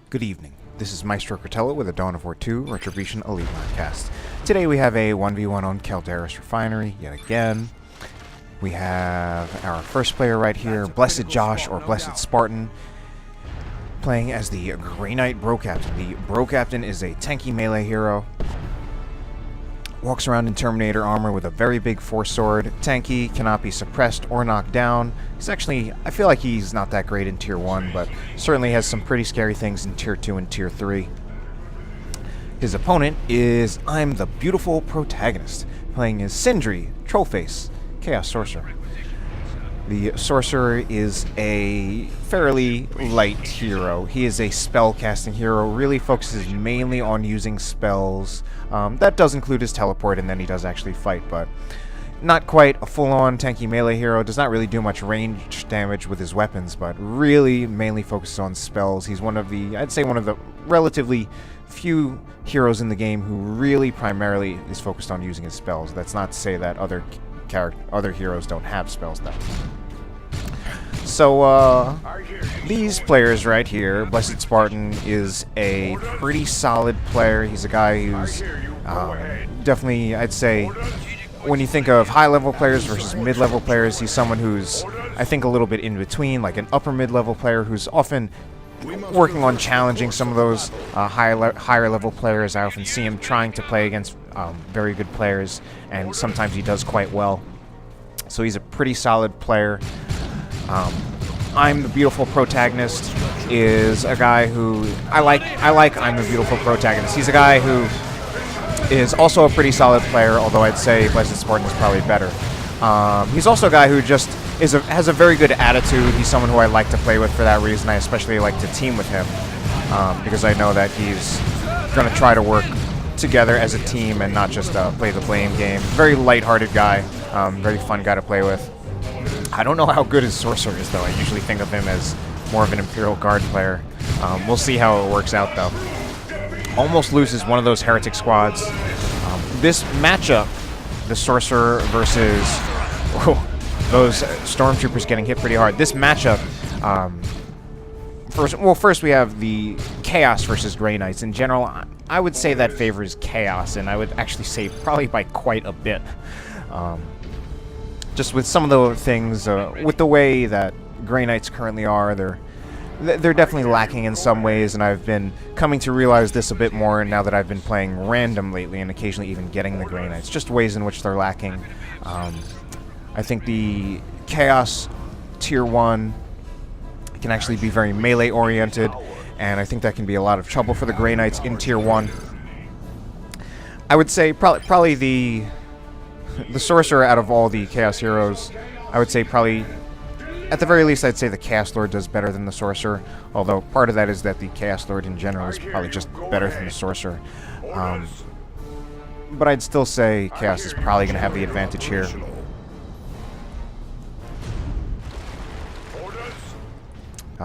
Good evening. This is Maestro Cortello with a Dawn of War 2 Retribution Elite Modcast. Today we have a 1v1 on Calderis Refinery, yet again. We have our first player right here, Blessed Josh, or Blessed Spartan, playing as the Grey Knight Bro Captain. The Bro Captain is a tanky melee hero. Walks around in Terminator armor with a very big force sword. Tanky, cannot be suppressed or knocked down. He's actually, I feel like he's not that great in Tier 1, but certainly has some pretty scary things in Tier 2 and Tier 3. His opponent is I'm the Beautiful Protagonist, playing as Sindri, Trollface, Chaos Sorcerer. The Sorcerer is a fairly light hero. He is a spell-casting hero, really focuses mainly on using spells. That does include his teleport, and then he does actually fight, but not quite a full-on tanky melee hero. Does not really do much range damage with his weapons, but really mainly focuses on spells. He's one of the, I'd say one of the relatively few heroes in the game who really primarily is focused on using his spells. That's not to say that other heroes don't have spells though. So, these players right here, Blessed Spartan is a pretty solid player. He's a guy who's definitely, I'd say, when you think of high-level players versus mid-level players, he's someone who's, I think, a little bit in between, like an upper mid-level player who's often working on challenging some of those higher-level players. I often see him trying to play against very good players, and sometimes he does quite well. So he's a pretty solid player. I'm the Beautiful Protagonist is a guy who I like I'm the Beautiful Protagonist. He's a guy who is also a pretty solid player, although I'd say Blessed Spartan is probably better. He's also a guy who just has a very good attitude. He's someone who I like to play with for that reason. I especially like to team with him because I know that he's going to try to work together as a team and not just play the blame game. Very lighthearted guy, very fun guy to play with. I don't know how good his Sorcerer is, though. I usually think of him as more of an Imperial Guard player. We'll see how it works out, though. Almost loses one of those Heretic squads. This matchup, the Sorcerer versus those Stormtroopers getting hit pretty hard. This matchup, first we have the Chaos versus Grey Knights. In general, I would say that favors Chaos, and I would actually say probably by quite a bit. Just with some of the things, with the way that Grey Knights currently are, they're definitely lacking in some ways, and I've been coming to realize this a bit more now that I've been playing random lately and occasionally even getting the Grey Knights. Just ways in which they're lacking. I think the Chaos Tier 1 can actually be very melee-oriented, and I think that can be a lot of trouble for the Grey Knights in Tier 1. I would say probably the Sorcerer out of all the Chaos heroes, I would say probably, at the very least, I'd say the Chaos Lord does better than the Sorcerer, although part of that is that the Chaos Lord in general is probably just better than the Sorcerer. But I'd still say Chaos is probably going to have the advantage here.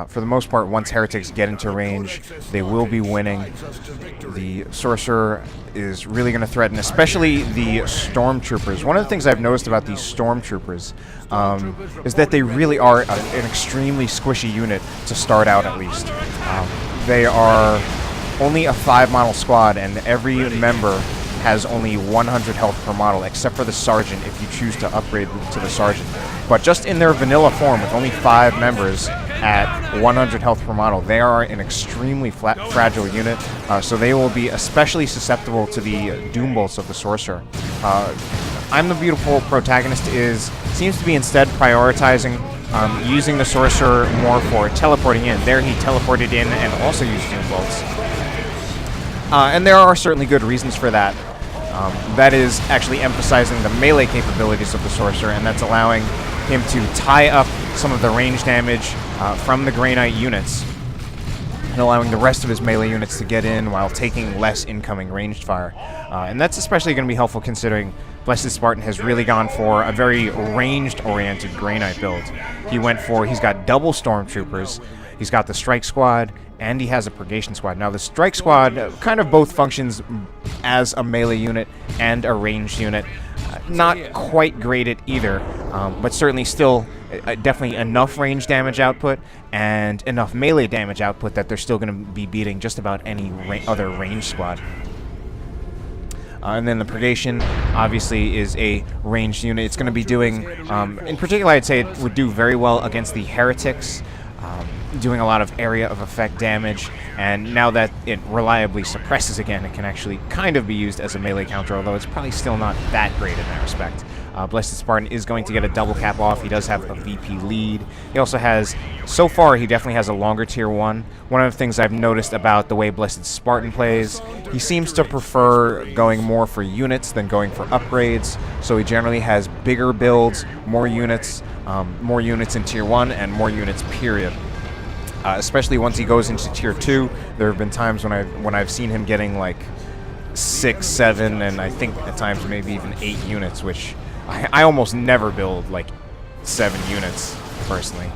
For the most part, once Heretics get into range, they will be winning. The Sorcerer is really going to threaten, especially the Stormtroopers. One of the things I've noticed about these Stormtroopers is that they really are an extremely squishy unit to start out, at least. They are only a 5-model squad, and every member has only 100 health per model, except for the Sergeant if you choose to upgrade to the Sergeant. But just in their vanilla form, with only 5 members at 100 health per model, they are an extremely fragile unit, so they will be especially susceptible to the Doom Bolts of the Sorcerer. I'm the Beautiful Protagonist seems to be instead prioritizing using the Sorcerer more for teleporting in. There he teleported in and also used Doom Bolts. And there are certainly good reasons for that. That is actually emphasizing the melee capabilities of the Sorcerer, and that's allowing him to tie up some of the range damage from the Grey Knight units, and allowing the rest of his melee units to get in while taking less incoming ranged fire. And that's especially going to be helpful considering Blessed Spartan has really gone for a very ranged-oriented Grey Knight build. He's got double Stormtroopers, he's got the Strike Squad, and he has a Purgation Squad. Now, the Strike Squad kind of both functions as a melee unit and a ranged unit. Not quite great at either, but certainly still definitely enough range damage output and enough melee damage output that they're still going to be beating just about any other range squad. And then the Purgation, obviously, is a ranged unit. It's going to be doing, in particular, I'd say it would do very well against the Heretics, doing a lot of area of effect damage, and now that it reliably suppresses again, it can actually kind of be used as a melee counter, although it's probably still not that great in that respect. Blessed Spartan is going to get a double cap off. He does have a VP lead. He also has, so far, he definitely has a longer tier 1. One of the things I've noticed about the way Blessed Spartan plays, he seems to prefer going more for units than going for upgrades, so he generally has bigger builds, more units in tier 1, and more units, period. Especially once he goes into tier 2, there have been times when I've seen him getting like 6, 7, and I think at times maybe even 8 units, which I almost never build like 7 units, personally.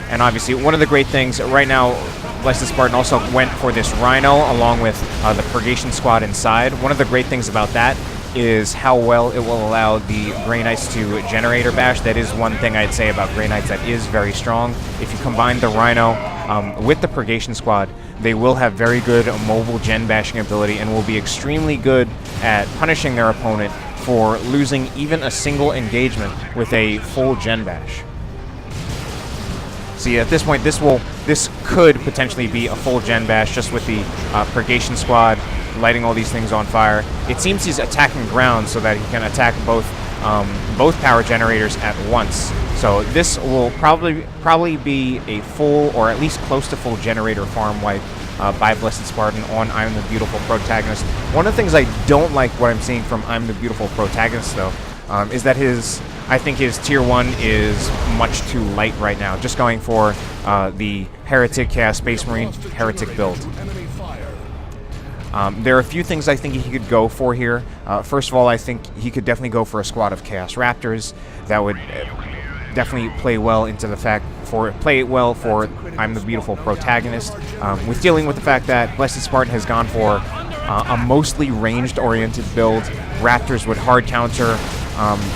And obviously, one of the great things right now, Blessed Spartan also went for this Rhino along with the Purgation Squad inside. One of the great things about that is how well it will allow the Grey Knights to Generator Bash. That is one thing I'd say about Grey Knights that is very strong. If you combine the Rhino with the Purgation Squad, they will have very good mobile gen bashing ability and will be extremely good at punishing their opponent for losing even a single engagement with a full gen bash. See, at this point, this could potentially be a full gen bash just with the Purgation Squad lighting all these things on fire. It seems he's attacking ground so that he can attack both power generators at once. So this will probably be a full, or at least close to full, generator farm wipe by Blessed Spartan on I'm the Beautiful Protagonist. One of the things I don't like what I'm seeing from I'm the Beautiful Protagonist, though, is that I think his tier 1 is much too light right now. Just going for the Heretic Chaos Space Marine Heretic build. There are a few things I think he could go for here. First of all, I think he could definitely go for a squad of Chaos Raptors. That would definitely play well for I'm the Beautiful Protagonist. With dealing with the fact that Blessed Spartan has gone for a mostly ranged-oriented build, Raptors would hard counter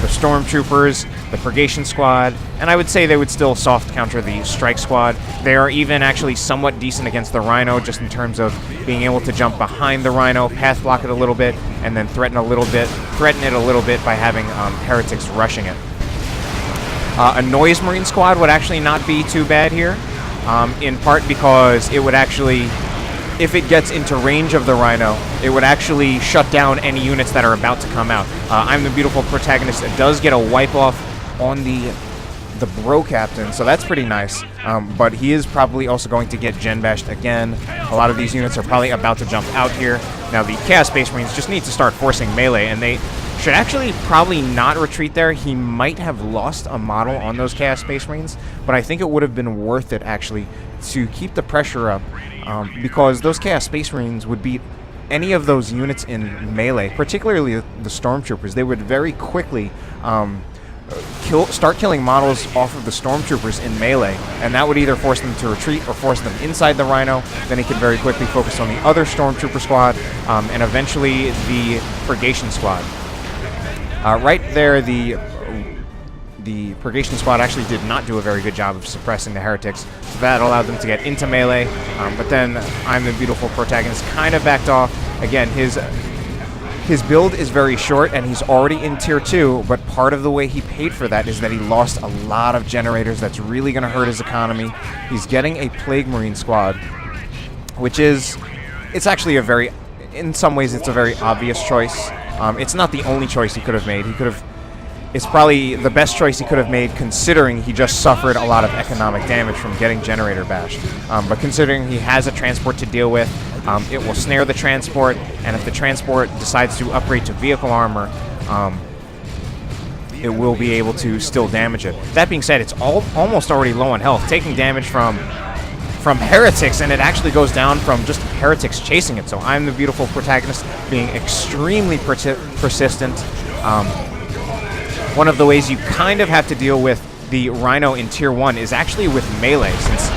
the Stormtroopers, the Purgation Squad, and I would say they would still soft counter the Strike Squad. They are even actually somewhat decent against the Rhino, just in terms of being able to jump behind the Rhino, path block it a little bit, and then threaten it a little bit by having Heretics rushing it. A Noise Marine Squad would actually not be too bad here, in part because it would actually, if it gets into range of the Rhino, it would actually shut down any units that are about to come out. I'm the Beautiful Protagonist does get a wipe off on the Bro Captain, so that's pretty nice. But he is probably also going to get gen bashed again. A lot of these units are probably about to jump out here. Now the Chaos Space Marines just need to start forcing melee, and they should actually probably not retreat there. He might have lost a model on those Chaos Space Marines, but I think it would have been worth it actually to keep the pressure up, because those Chaos Space Marines would beat any of those units in melee, particularly the Stormtroopers. They would very quickly start killing models off of the Stormtroopers in melee, and that would either force them to retreat or force them inside the Rhino. Then he could very quickly focus on the other Stormtrooper squad, and eventually the Purgation Squad. Right there, the Purgation Squad actually did not do a very good job of suppressing the Heretics, so that allowed them to get into melee, but then I'm the Beautiful Protagonist kind of backed off. Again, his build is very short, and he's already in tier 2, but part of the way he paid for that is that he lost a lot of generators. That's really going to hurt his economy. He's getting a Plague Marine squad, which is, it's actually in some ways, it's a very obvious choice. It's not the only choice he could have made. It's probably the best choice he could have made, considering he just suffered a lot of economic damage from getting generator bashed. But considering he has a transport to deal with, it will snare the transport, and if the transport decides to upgrade to vehicle armor, it will be able to still damage it. That being said, it's almost already low on health, taking damage from Heretics, and it actually goes down from just Heretics chasing it. So I'm the Beautiful Protagonist being extremely persistent. One of the ways you kind of have to deal with the Rhino in tier 1 is actually with melee, since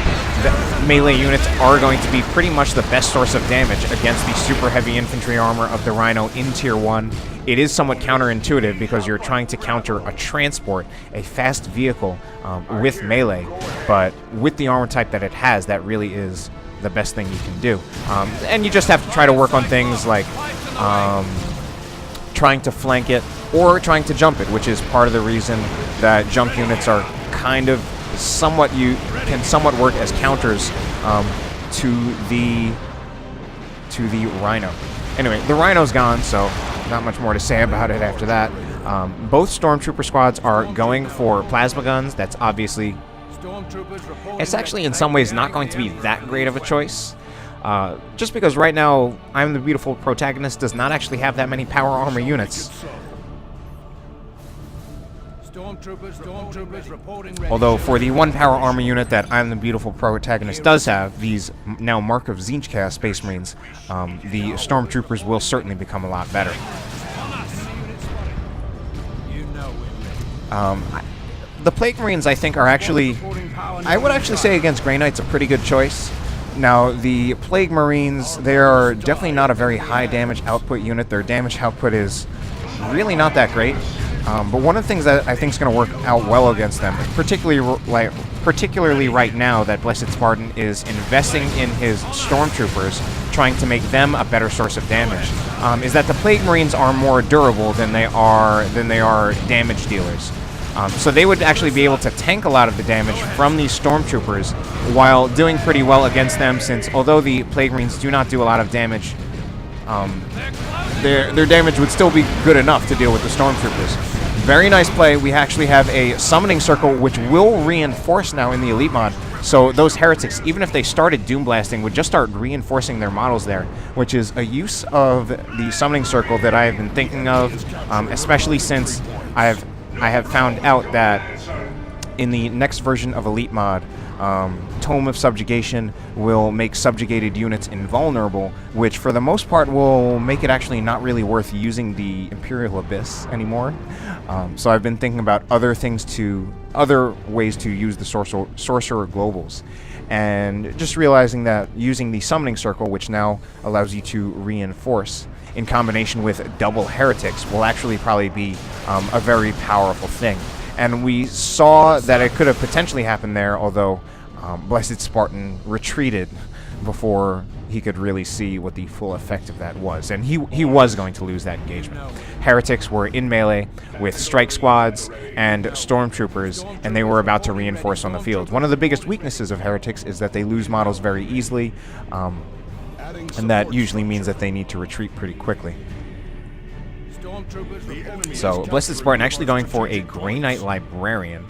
melee units are going to be pretty much the best source of damage against the super heavy infantry armor of the Rhino in Tier 1. It is somewhat counterintuitive because you're trying to counter a transport, a fast vehicle with melee, but with the armor type that it has, that really is the best thing you can do. And you just have to try to work on things like trying to flank it or trying to jump it, which is part of the reason that jump units are kind of somewhat work as counters to the Rhino. Anyway, the Rhino's gone, so not much more to say about it after that. Both Stormtrooper squads are going for plasma guns. That's obviously... It's actually in some ways not going to be that great of a choice. Just because right now, I'm the Beautiful Protagonist does not actually have that many power armor units. Although for the one power armor unit that I'm the Beautiful Protagonist does have, these now Mark of Tzeentch Space Marines, the Stormtroopers will certainly become a lot better. The Plague Marines, I think, are actually... I would actually say against Grey Knights a pretty good choice. Now, the Plague Marines, they are definitely not a very high damage output unit. Their damage output is really not that great. But one of the things that I think is going to work out well against them, particularly right now that Blessed Spartan is investing in his Stormtroopers, trying to make them a better source of damage, is that the Plague Marines are more durable than they are damage dealers. So they would actually be able to tank a lot of the damage from these Stormtroopers while doing pretty well against them, since although the Plague Marines do not do a lot of damage, their damage would still be good enough to deal with the Stormtroopers. Very nice play. We actually have a summoning circle, which will reinforce now in the Elite mod. So those heretics, even if they started Doom Blasting, would just start reinforcing their models there, which is a use of the summoning circle that I have been thinking of, especially since I have found out that in the next version of Elite mod, Tome of Subjugation will make subjugated units invulnerable, which for the most part will make it actually not really worth using the Imperial Abyss anymore. So I've been thinking about other ways to use the Sorcerer Globals, and just realizing that using the Summoning Circle, which now allows you to reinforce, in combination with double heretics, will actually probably be a very powerful thing. And we saw that it could have potentially happened there, although Blessed Spartan retreated before he could really see what the full effect of that was. And he was going to lose that engagement. Heretics were in melee with strike squads and stormtroopers, and they were about to reinforce on the field. One of the biggest weaknesses of heretics is that they lose models very easily, and that usually means that they need to retreat pretty quickly. So, Blessed Spartan actually going for a Grey Knight Librarian.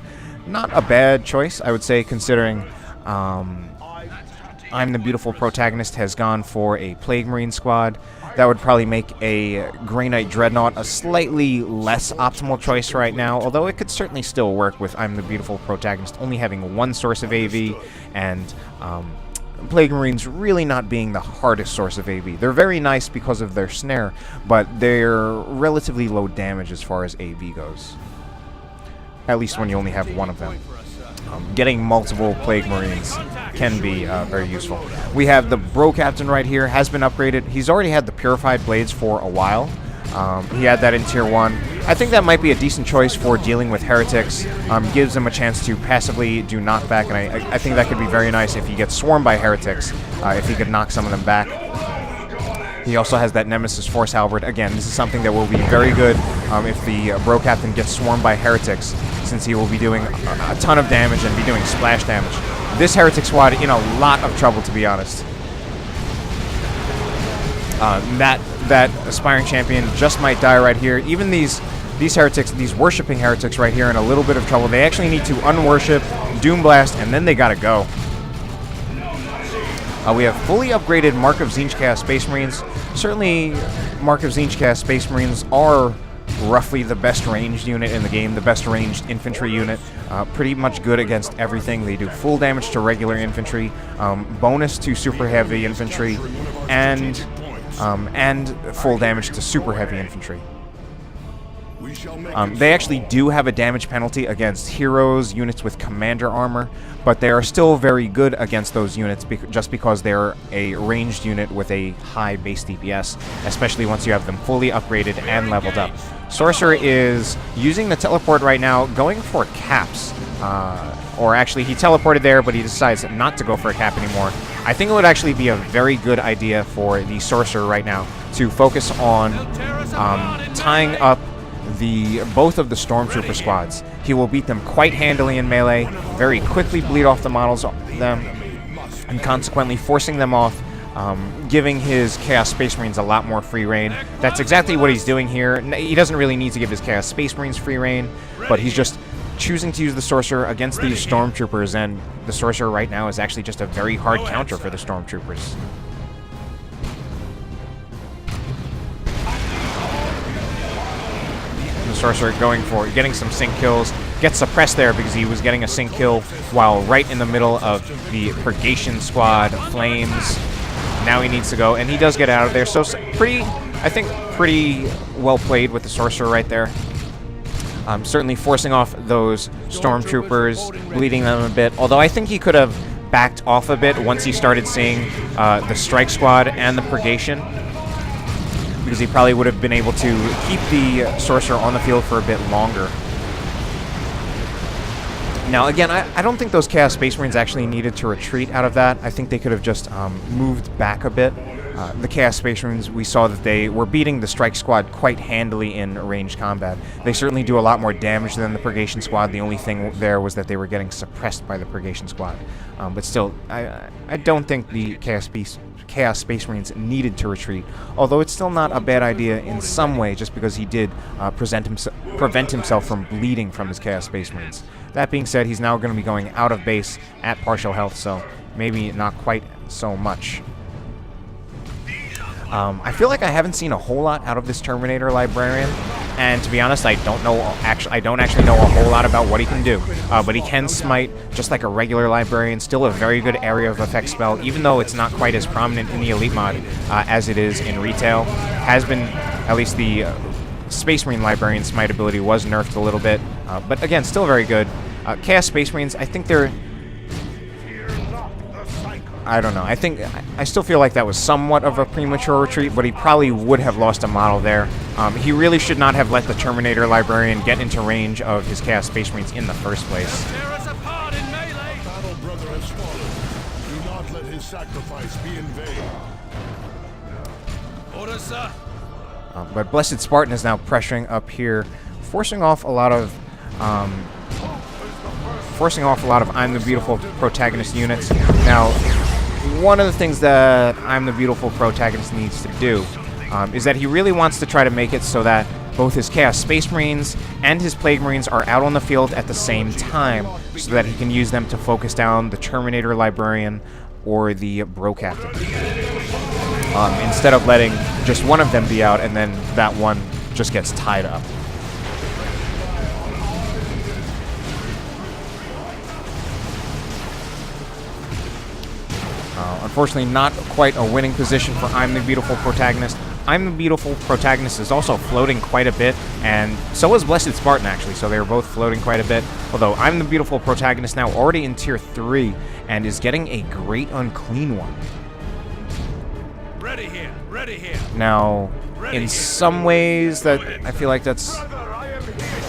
Not a bad choice, I would say, considering I'm the Beautiful Protagonist has gone for a Plague Marine squad. That would probably make a Grey Knight Dreadnought a slightly less optimal choice right now, although it could certainly still work with I'm the Beautiful Protagonist only having one source of AV, and Plague Marines really not being the hardest source of AV. They're very nice because of their snare, but they're relatively low damage as far as AV goes. At least when you only have one of them. Getting multiple Plague Marines can be very useful. We have the Bro Captain right here, has been upgraded. He's already had the Purified Blades for a while. He had that in Tier 1. I think that might be a decent choice for dealing with heretics. Gives him a chance to passively do knockback, and I think that could be very nice if he gets swarmed by heretics, if he could knock some of them back. He also has that Nemesis Force Halberd. Again, this is something that will be very good if the Bro Captain gets swarmed by heretics, since he will be doing a ton of damage and be doing splash damage. This heretic squad in a lot of trouble, to be honest. That aspiring champion just might die right here. Even these heretics, these worshipping heretics right here, in a little bit of trouble. They actually need to unworship, Doom Blast, and then they gotta go. We have fully upgraded Mark of Tzeentch Space Marines. Certainly, Mark of Tzeentch Space Marines are roughly the best ranged unit in the game, the best ranged infantry unit. Pretty much good against everything. They do full damage to regular infantry, bonus to super heavy infantry, and full damage to super heavy infantry. They actually do have a damage penalty against heroes, units with commander armor, but they are still very good against those units just because they're a ranged unit with a high base DPS, especially once you have them fully upgraded and leveled up. Sorcerer is using the teleport right now, going for caps. Or actually, he teleported there, but he decides not to go for a cap anymore. I think it would actually be a very good idea for the Sorcerer right now to focus on tying up both of the Stormtrooper squads. He will beat them quite handily in melee, very quickly bleed off the models of them, and consequently forcing them off, giving his Chaos Space Marines a lot more free reign. That's exactly what he's doing here. He doesn't really need to give his Chaos Space Marines free reign, but he's just choosing to use the Sorcerer against these Stormtroopers, and the Sorcerer right now is actually just a very hard counter for the Stormtroopers. The Sorcerer getting some sync kills, gets suppressed there because he was getting a sync kill while right in the middle of the Purgation Squad flames. Now he needs to go, and he does get out of there, so I think pretty well played with the Sorcerer right there. Certainly forcing off those Stormtroopers, bleeding them a bit. Although I think he could have backed off a bit once he started seeing the Strike Squad and the Purgation, because he probably would have been able to keep the Sorcerer on the field for a bit longer. Now, again, I don't think those Chaos Space Marines actually needed to retreat out of that. I think they could have just moved back a bit. The Chaos Space Marines, we saw that they were beating the Strike Squad quite handily in ranged combat. They certainly do a lot more damage than the Purgation Squad. The only thing there was that they were getting suppressed by the Purgation Squad. But still, I don't think the Chaos Space Marines needed to retreat, although it's still not a bad idea in some way, just because he did prevent himself from bleeding from his Chaos Space Marines. That being said, he's now going to be going out of base at partial health, so maybe not quite so much. I feel like I haven't seen a whole lot out of this Terminator Librarian, and to be honest, I don't actually know a whole lot about what he can do. But he can smite just like a regular Librarian, still a very good area of effect spell, even though it's not quite as prominent in the Elite mod as it is in retail. Has been, at least the Space Marine Librarian smite ability was nerfed a little bit, but again, still very good. Chaos Space Marines, I think they're... I don't know. I still feel like that was somewhat of a premature retreat, but he probably would have lost a model there. He really should not have let the Terminator Librarian get into range of his Chaos Space Marines in the first place. Battle brother has fallen. Do not let his sacrifice be in vain. Order, sir. But Blessed Spartan is now pressuring up here, forcing off a lot of I'm the Beautiful Protagonist units. Now, one of the things that I'm the Beautiful Protagonist needs to do is that he really wants to try to make it so that both his Chaos Space Marines and his Plague Marines are out on the field at the same time, so that he can use them to focus down the Terminator Librarian or the Bro Captain. Instead of letting just one of them be out and then that one just gets tied up. Unfortunately, not quite a winning position for I'm the Beautiful Protagonist. I'm the Beautiful Protagonist is also floating quite a bit, and so is Blessed Spartan, actually, so they were both floating quite a bit. Although I'm the Beautiful Protagonist now already in Tier 3 and is getting a Great Unclean One. Ready here, ready here. Now, in some ways, that I feel like that's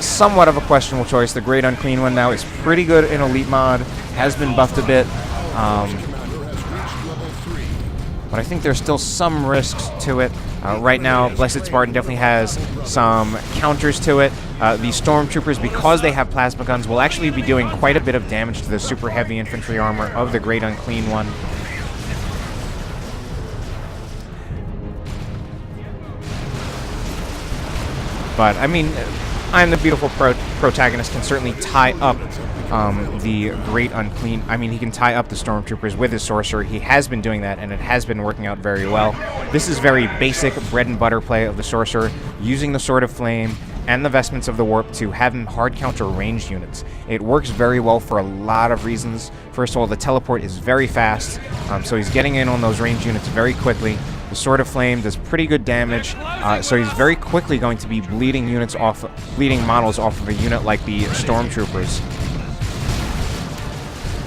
somewhat of a questionable choice. The Great Unclean One now is pretty good in Elite mod, has been buffed a bit. But I think there's still some risks to it. Right now, Blessed Spartan definitely has some counters to it. The Stormtroopers, because they have plasma guns, will actually be doing quite a bit of damage to the super heavy infantry armor of the Great Unclean One. But, I mean, I'm the Beautiful Protagonist can certainly tie up the Great Unclean... I mean, he can tie up the Stormtroopers with his Sorcerer. He has been doing that, and it has been working out very well. This is very basic bread-and-butter play of the Sorcerer, using the Sword of Flame and the Vestments of the Warp to have him hard counter ranged units. It works very well for a lot of reasons. First of all, the teleport is very fast, so he's getting in on those ranged units very quickly. The Sword of Flame does pretty good damage, so he's very quickly going to be bleeding models off of a unit like the Stormtroopers.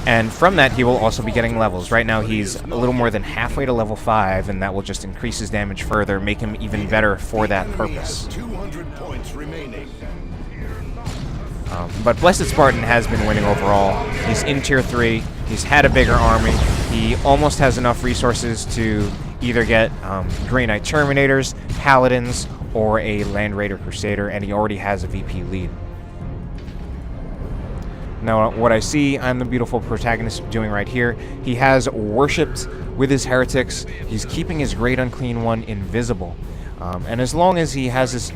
And from that, he will also be getting levels. Right now, he's a little more than halfway to level 5, and that will just increase his damage further, make him even better for that purpose. 200 points remaining. But Blessed Spartan has been winning overall. He's in Tier 3. He's had a bigger army. He almost has enough resources to either get Grey Knight Terminators, Paladins, or a Land Raider Crusader, and he already has a VP lead. Now, what I see I'm the Beautiful Protagonist doing right here, he has worshipped with his heretics. He's keeping his Great Unclean One invisible, and as long as he has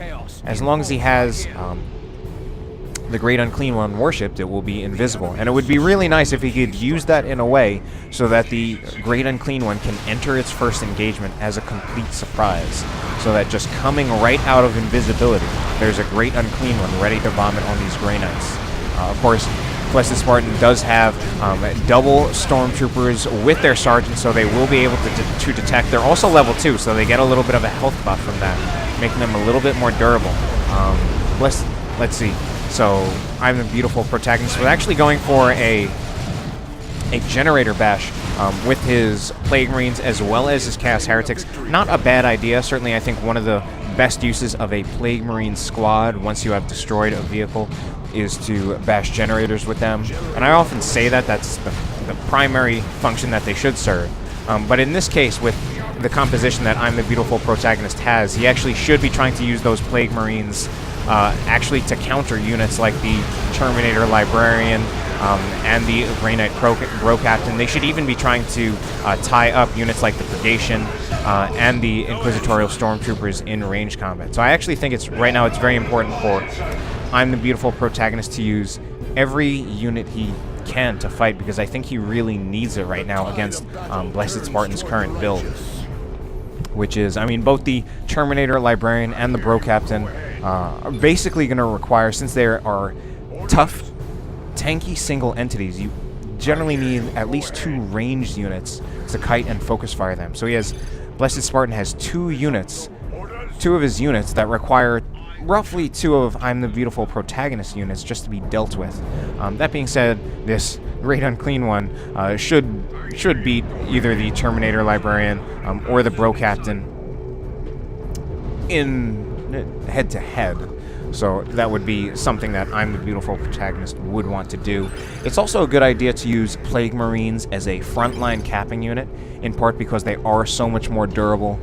the Great Unclean One worshipped, it will be invisible. And it would be really nice if he could use that in a way so that the Great Unclean One can enter its first engagement as a complete surprise, so that just coming right out of invisibility, there's a Great Unclean One ready to vomit on these Grey Knights. Of course, Blessed Spartan does have double Stormtroopers with their Sergeant, so they will be able to detect. They're also level 2, so they get a little bit of a health buff from that, making them a little bit more durable. Let's see. So, I'm the Beautiful Protagonist. We're actually going for a Generator Bash with his Plague Marines as well as his Chaos Heretics. Not a bad idea. Certainly, I think one of the best uses of a Plague Marine squad, once you have destroyed a vehicle, is to bash generators with them. And I often say that that's the primary function that they should serve. But in this case, with the composition that I'm the Beautiful Protagonist has, he actually should be trying to use those Plague Marines actually to counter units like the Terminator Librarian and the Grey Knight Bro Captain. They should even be trying to tie up units like the Purgation and the Inquisitorial Stormtroopers in range combat. So I actually think right now it's very important for I'm the Beautiful Protagonist to use every unit he can to fight, because I think he really needs it right now against Blessed Spartan's current build, which is, I mean, both the Terminator Librarian and the Bro Captain are basically going to require, since there are tough, tanky single entities, you generally need at least 2 ranged units to kite and focus fire them. So Blessed Spartan has 2 of his units that require roughly 2 of I'm the Beautiful Protagonist units just to be dealt with. That being said, this Great Unclean One should beat either the Terminator Librarian or the Bro Captain in head-to-head. So that would be something that I'm the Beautiful Protagonist would want to do. It's also a good idea to use Plague Marines as a frontline capping unit, in part because they are so much more durable.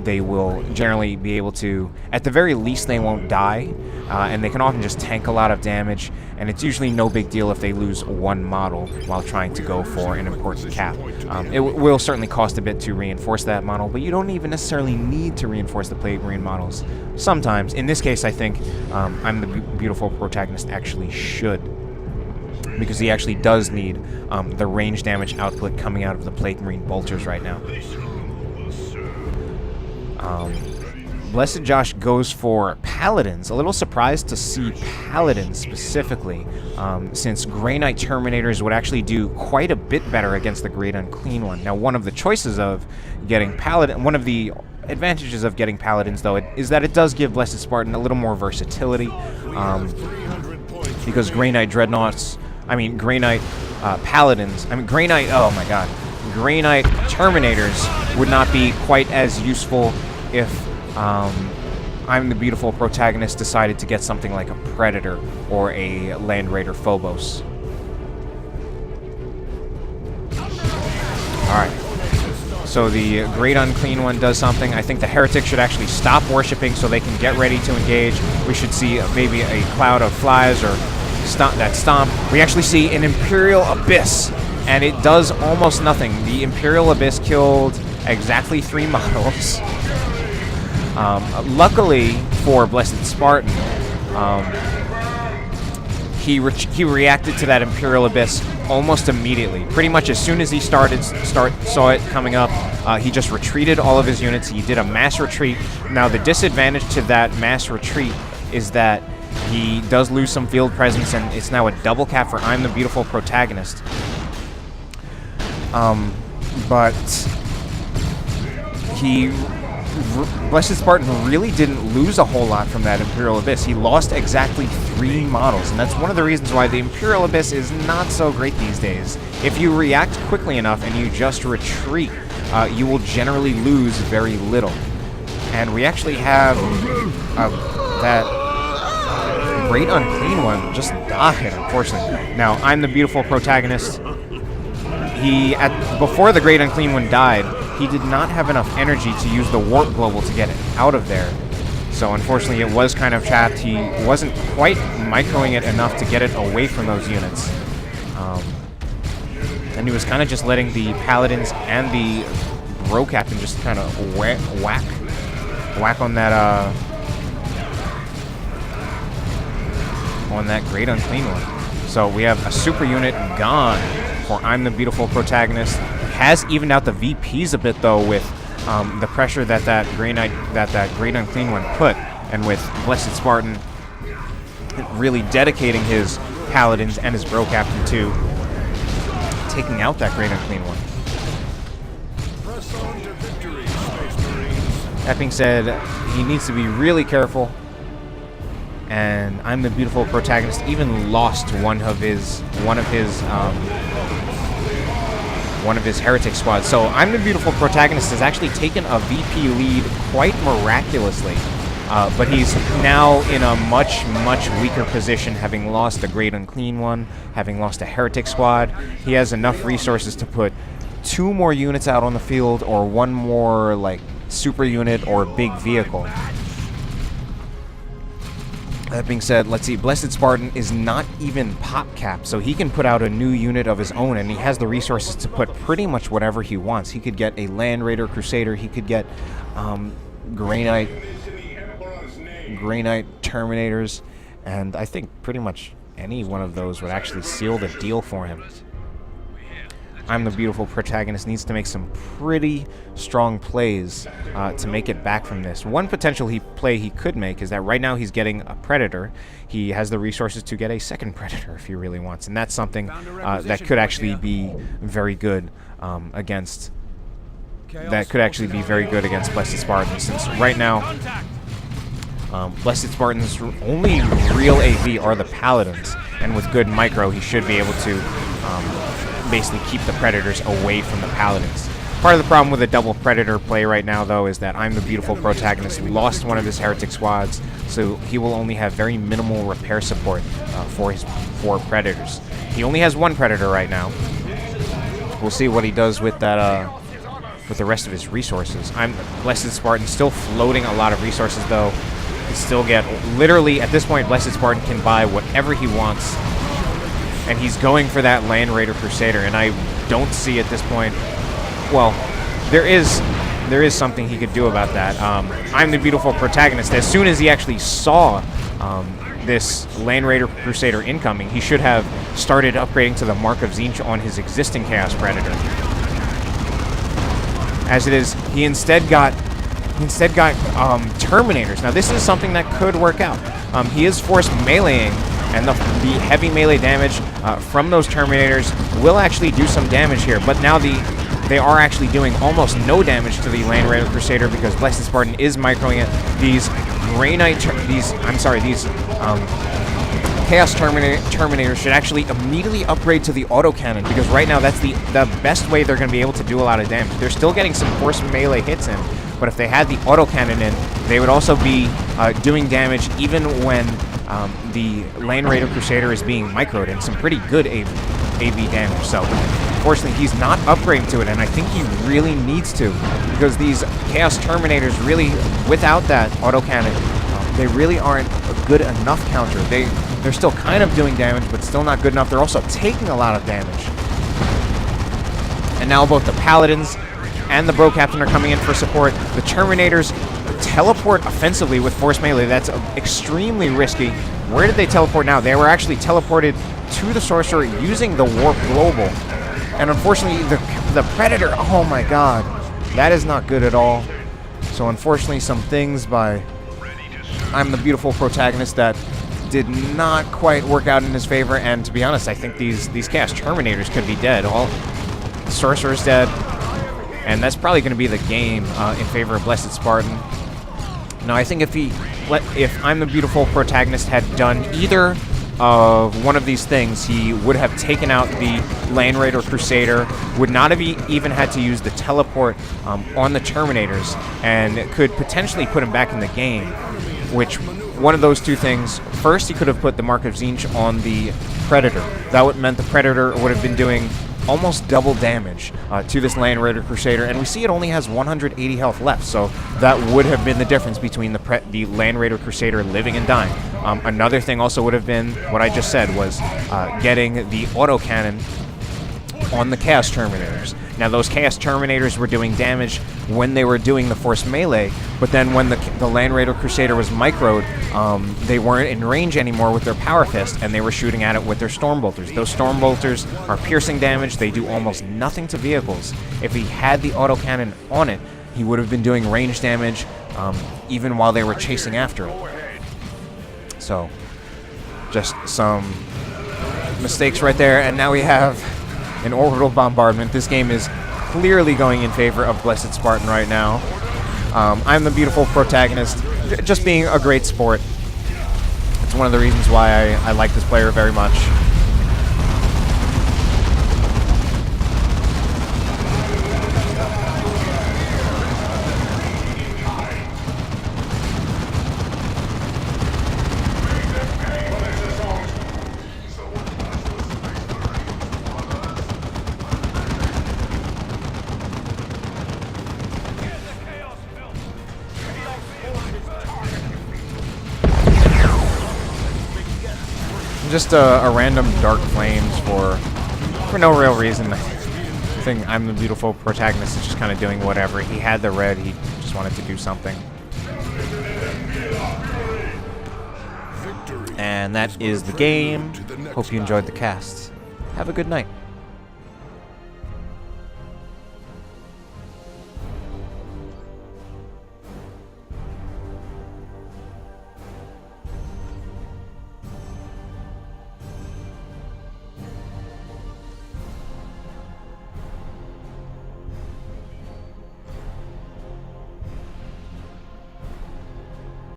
They will generally be able to, at the very least, they won't die, and they can often just tank a lot of damage, and it's usually no big deal if they lose 1 model while trying to go for an important cap. It will certainly cost a bit to reinforce that model, but you don't even necessarily need to reinforce the Plague Marine models. Sometimes. In this case, I think I'm the Beautiful Protagonist actually should, because he actually does need the range damage output coming out of the Plague Marine bolters right now. Blessed Josh goes for Paladins. A little surprised to see Paladins specifically, since Grey Knight Terminators would actually do quite a bit better against the Great Unclean One. Now, one of the choices of getting one of the advantages of getting Paladins, though, is that it does give Blessed Spartan a little more versatility, because Grey Knight Paladins, Grey Knight, oh my god, Grey Knight Terminators would not be quite as useful if I'm the Beautiful Protagonist decided to get something like a Predator or a Land Raider Phobos. Alright. So the Great Unclean One does something. I think the Heretics should actually stop worshipping so they can get ready to engage. We should see maybe a cloud of flies or stomp. We actually see an Imperial Abyss, and it does almost nothing. The Imperial Abyss killed exactly 3 models. Luckily for Blessed Spartan, he reacted to that Imperial Abyss almost immediately. Pretty much as soon as he saw it coming up, he just retreated all of his units. He did a mass retreat. Now, the disadvantage to that mass retreat is that he does lose some field presence, and it's now a double cap for I'm the Beautiful Protagonist. But Blessed Spartan really didn't lose a whole lot from that Imperial Abyss. He lost exactly 3 models, and that's one of the reasons why the Imperial Abyss is not so great these days. If you react quickly enough and you just retreat, you will generally lose very little. And we actually have that Great Unclean One just died, unfortunately. Now, I'm the beautiful protagonist. Before the Great Unclean One died, he did not have enough energy to use the Warp Global to get it out of there. So unfortunately it was kind of trapped. He wasn't quite microing it enough to get it away from those units. And he was kind of just letting the Paladins and the Bro Captain just kind of whack on that Great Unclean One. So we have a super unit gone for I'm the beautiful protagonist. Has evened out the VPs a bit though with the pressure that Great Unclean One put, and with Blessed Spartan really dedicating his Paladins and his Bro Captain to taking out that Great Unclean One. Press on to victory, Space Marines. That being said, he needs to be really careful. And I'm the beautiful protagonist even lost one of his heretic squads. So I'm the beautiful protagonist has actually taken a VP lead quite miraculously, but he's now in a much weaker position, having lost a Great Unclean One, having lost a heretic squad. He has enough resources to put 2 more units out on the field, or 1 more like super unit or big vehicle. That being said, let's see, Blessed Spartan is not even pop cap, so he can put out a new unit of his own, and he has the resources to put pretty much whatever he wants. He could get a Land Raider Crusader, he could get Granite Terminators, and I think pretty much any one of those would actually seal the deal for him. I'm the beautiful protagonist needs to make some pretty strong plays to make it back from this. One potential play he could make is that right now he's getting a Predator. He has the resources to get a second Predator if he really wants, and that's something that could actually be very good against. That could actually be very good against Blessed Spartan, since right now Blessed Spartan's only real AV are the Paladins, and with good micro he should be able to basically keep the Predators away from the Paladins. Part of the problem with a double Predator play right now, though, is that I'm the beautiful protagonist lost one of his heretic squads, so he will only have very minimal repair support for his 4 Predators. He only has 1 Predator right now. We'll see what he does with that, with the rest of his resources. I'm Blessed Spartan still floating a lot of resources, though. He can still get, literally, at this point, Blessed Spartan can buy whatever he wants. And he's going for that Land Raider Crusader, and I don't see at this point. Well, there is something he could do about that. I'm the beautiful protagonist. As soon as he actually saw this Land Raider Crusader incoming, he should have started upgrading to the Mark of Tzeentch on his existing Chaos Predator. As it is, he instead got Terminators. Now this is something that could work out. He is force meleeing, and the heavy melee damage from those Terminators will actually do some damage here. But now they are actually doing almost no damage to the Land Raider Crusader because Blessed Spartan is microing it. These Chaos Terminators should actually immediately upgrade to the autocannon, because right now that's the best way they're going to be able to do a lot of damage. They're still getting some force melee hits in, but if they had the autocannon in, they would also be doing damage even when the Land Raider Crusader is being microed, and some pretty good AV damage. So unfortunately he's not upgrading to it, and I think he really needs to, because these Chaos Terminators really, without that autocannon, they really aren't a good enough counter. They're still kind of doing damage, but still not good enough. They're also taking a lot of damage. And now both the Paladins and the Bro Captain are coming in for support. The Terminators teleport offensively with force melee. That's extremely risky. Where did they teleport now? They were actually teleported to the Sorcerer using the Warp Global. And unfortunately, the Predator, oh my god, that is not good at all. So unfortunately, some things by I'm the beautiful protagonist that did not quite work out in his favor. And to be honest, I think these Chaos Terminators could be dead. All the Sorcerer's dead. and that's probably going to be the game in favor of Blessed Spartan. Now, I think if I'm the Beautiful Protagonist had done either of one of these things, he would have taken out the Land Raider Crusader, would not have even had to use the teleport on the Terminators, and could potentially put him back in the game, which one of those two things, first he could have put the Mark of Tzeentch on the Predator. That would meant the Predator would have been doing almost double damage to this Land Raider Crusader, and we see it only has 180 health left, so that would have been the difference between the Land Raider Crusader living and dying. Another thing also would have been what I just said, was getting the autocannon on the Chaos Terminators. Now, those Chaos Terminators were doing damage when they were doing the Force Melee, but then when the Land Raider Crusader was microed, they weren't in range anymore with their Power Fist, and they were shooting at it with their Stormbolters. Those Stormbolters are piercing damage. They do almost nothing to vehicles. If he had the autocannon on it, he would have been doing range damage even while they were chasing after it. So, just some mistakes right there, and now we have an orbital bombardment. This game is clearly going in favor of Blessed Spartan right now. I'm the Beautiful Protagonist, just being a great sport. It's one of the reasons why I like this player very much. Just a random Dark Flames for no real reason. I think I'm the Beautiful Protagonist is just kind of doing whatever. He had the red, he just wanted to do something. And that is the game. Hope you enjoyed the cast. Have a good night.